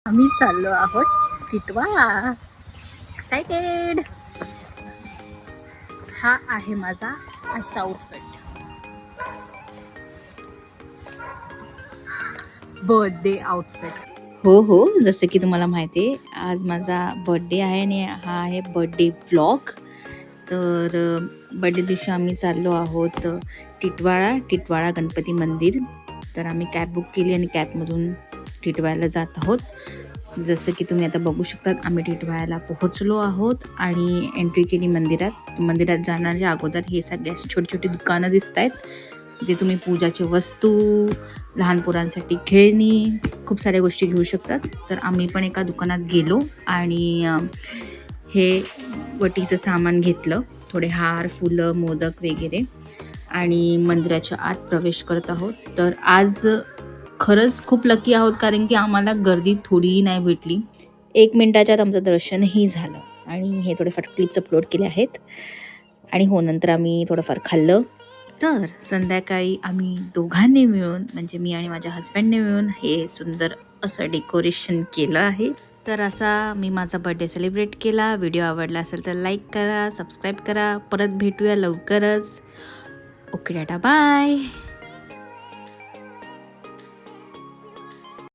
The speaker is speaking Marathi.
आम्ही चाललो आहोत टिटवाळा. एक्साइटेड. हा आहे माझा आजचा आउटफिट. Birthday outfit. हो, जसं की तुम्हाला माहिती आहे आज माझा बर्थडे आहे आणि हा आहे बर्थडे व्लॉग. तर बर्थडे दिवशी आम्ही चाललो आहोत टिटवाळा गणपती मंदिर. तर आम्ही कॅब बुक केली आणि कॅबमधून टिटवाळ्याला जात आहोत. जसं की तुम्ही आता बघू शकता आम्ही टिटवाळ्याला पोहोचलो आहोत आणि एंट्री केली मंदिरात जाण्याच्या अगोदर हे सगळे अशी छोटी छोटी दुकानं दिसत आहेत. तिथे तुम्ही पूजाची वस्तू, लहान पोरांसाठी खेळणी, खूप साऱ्या गोष्टी घेऊ शकतात. तर आम्ही पण एका दुकानात गेलो आणि हे वटीचं सामान घेतलं, थोडे हार, फुलं, मोदक वगैरे, आणि मंदिराच्या आत प्रवेश करत आहोत. तर आज खरंच खूप लकी आहोत कारण की आम्हाला गर्दी थोडीही नाही भेटली. 1 मिनिटाच्या आत आमचं दर्शनही झालं आणि हे थोडेफार क्लिप्स अपलोड केले आहेत. आणि नंतर आम्ही थोडंफार खाल्लं. तर संध्याकाळी आम्ही दोघांनी मिळून, म्हणजे मी आणि माझ्या हस्बंडने मिळून हे सुंदर असं डेकोरेशन केलं आहे. तर असा मी माझा बर्थडे सेलिब्रेट केला. व्हिडिओ आवडला असेल तर लाईक करा, सबस्क्राईब करा. परत भेटूया लवकरच. Okay, tata, bye.